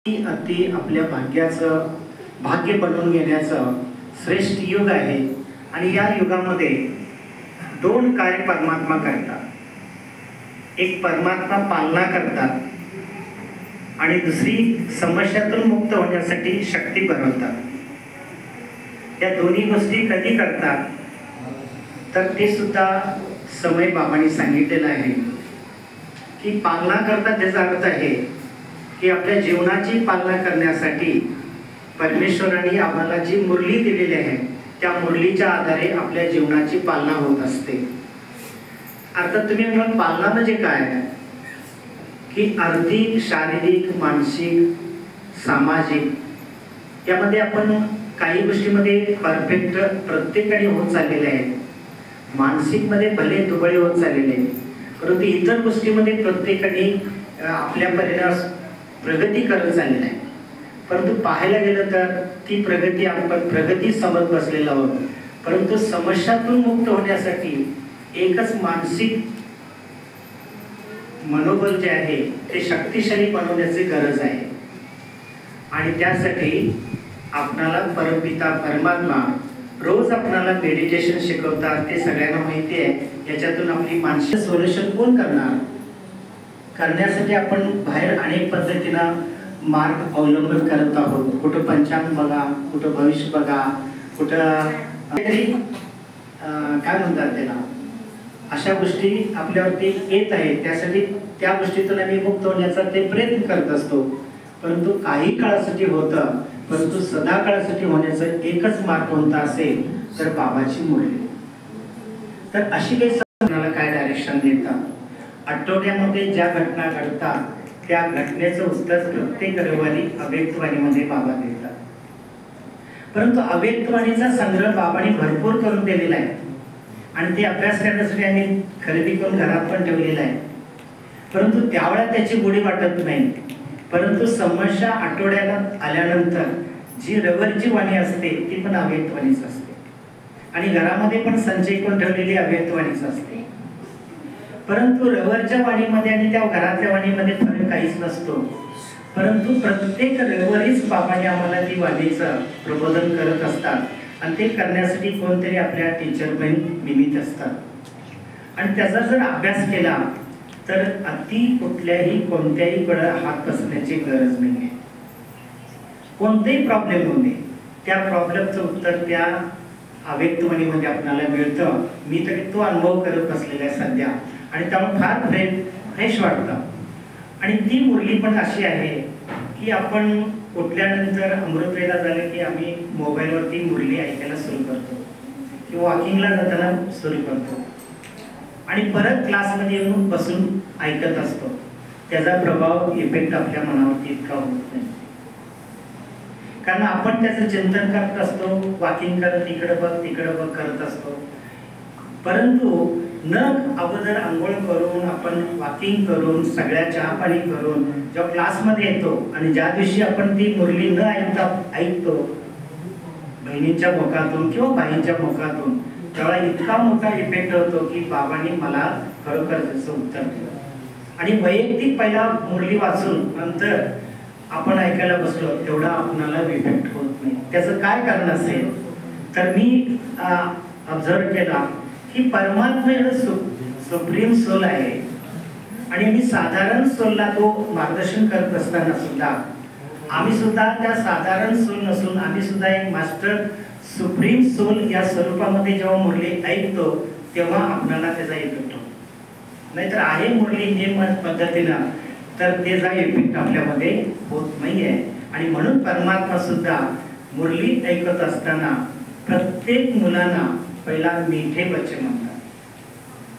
अति आपल्या भाग्याचं भाग्य बनवून घेण्याचं श्रेष्ठ युग आहे आणि या युगामध्ये दोन कार्य परमात्मा करतात. एक परमात्मा पालना करतात आणि दुसरी समस्यातून मुक्त होण्यासाठी शक्ती बनवतात. या दोन्ही गोष्टी कधी करतात तर ते सुद्धा समय बाबांनी सांगितलेलं आहे की पालना करतात. त्याचा अर्थ आहे की आपल्या जीवनाची पालना करण्यासाठी परमेश्वराने आम्हाला जी मुरली दिलेली आहे त्या मुरलीच्या आधारे आपल्या जीवनाची पालना होत असते. अर्थात तुम्ही म्हणाल पालना म्हणजे काय की आर्थिक, शारीरिक, मानसिक, सामाजिक यामध्ये आपण काही गोष्टीमध्ये परफेक्ट प्रत्येकाने होत चाललेले आहे. मानसिक मध्ये भले दुबळे होत चाललेले आहे, परंतु इतर गोष्टीमध्ये प्रत्येकाने आपल्या परिणाम प्रगती करत चाललेली आहे. परंतु पाहायला गेलं तर ती प्रगती आपण प्रगती समजत बसलेलो आहोत. परंतु समस्यातून मुक्त होण्यासाठी एकच मानसिक मनोबल जे आहे ते शक्तिशाली बनवण्याची गरज आहे आणि त्यासाठी आपणाला परमपिता परमात्मा रोज आपणाला मेडिटेशन शिकवतात. ते सगळ्यांना माहिती आहे. याच्यातून आपली मानसिक सोल्युशन कोण करणार करण्यासाठी आपण बाहेर अनेक पद्धतीनं मार्ग अवलंबन करत आहोत. कुठं पंचांग बघा, कुठं भविष्य बघा, कुठं काय म्हणतात त्याला, अशा गोष्टी आपल्यावरती येत आहेत. त्यासाठी त्या गोष्टीतून आम्ही मुक्त होण्याचा ते प्रयत्न करत असतो. परंतु काही काळासाठी होतं, परंतु सदा काळासाठी होण्याचा एकच मार्ग कोणता असेल तर बाबाची मुरली. तर अशी काही काय डायरेक्शन देतात. आठवड्यामध्ये ज्या घटना घडतात त्या घटनेचं उत्तर प्रत्येक रविवारी अव्यक्तवाणीमध्ये बाबा देतात. परंतु अव्यक्तवाणीचा संग्रह बाबांनी भरपूर करून दिलेला आहे आणि ते अभ्यास करण्यासाठी आम्ही खरेदी करून घरात पण ठेवलेला आहे. परंतु त्यावेळेला त्याची गोडी वाटत नाही. परंतु समस्या आठवड्याला आल्यानंतर जी रविवारची वाणी असते ती पण अव्यक्तवाणीच असते आणि घरामध्ये पण संचय करून ठेवलेली अव्यक्तवाणीच असते. परंतु रविवारच्या वाणीमध्ये आणि त्या घरातल्या वाणीमध्ये फरक काहीच नसतो. परंतु प्रत्येक रविवारीच बाबांनी आम्हाला ती वाणीचं प्रबोधन करत असतात आणि ते करण्यासाठी कोणतरी आपल्या टीचर पण निमित्त असतात आणि त्याचा जर अभ्यास केला तर अति कोणत्याही कडे हात पसरण्याची गरज नाही आहे. कोणतेही प्रॉब्लेम होऊ नये त्या प्रॉब्लेमचं उत्तर त्या अव्यक्तवाणीमध्ये आपल्याला मिळतं. मी तरी तो अनुभव करत असलेला आहे सध्या आणि त्यामुळे फार फ्रेश वाटतं. आणि ती मुरली पण अशी आहे की आपण उठल्यानंतर अमृतवेला झालं की आम्ही मोबाईलवरती मुरली ऐकायला सुरू करतो किंवा वॉकिंगला जाताना सुरू करतो आणि परत क्लासमध्ये येऊन बसून ऐकत असतो. त्याचा प्रभाव इफेक्ट आपल्या मनावरती इतका होत नाही, कारण आपण त्याचं चिंतन करत असतो. वॉकिंग करत इकडं बघ तिकडं बघ करत असतो. परंतु न अगोदर आंघोळ करून आपण वॉकिंग करून सगळ्या चहा पाणी करून जेव्हा क्लासमध्ये येतो आणि ज्या दिवशी आपण ती मुरली न ऐकता ऐकतो बहिणींच्या मुखातून किंवा बाईंच्या मुखातून, तेव्हा इतका मोठा इफेक्ट होतो की बाबांनी मला खरोखर त्याचं उत्तर दिलं. आणि वैयक्तिक पहिला मुरली वाचून नंतर आपण ऐकायला बसलो तेवढा आपणाला इफेक्ट होत नाही. त्याचं काय कारण असेल तर मी ऑब्झर्व केला की परमात्मा एवढं सुप्रीम सोल आहे आणि मी साधारण सोलला तो मार्गदर्शन करत असताना सुद्धा आम्ही सुद्धा त्या साधारण सोल नसून आम्ही सुद्धा एक मास्टर सुप्रीम सोल या स्वरूपामध्ये जेव्हा मुरली ऐकतो तेव्हा आपल्याला त्याचा इफेक्ट होतो. नाहीतर आहे मुरली नियम पद्धतीनं तर त्याचा इफेक्ट आपल्यामध्ये होत नाही आहे. आणि म्हणून परमात्मा सुद्धा मुरली ऐकत असताना प्रत्येक मुलांना पहिला मीठे बच्चे म्हणतात.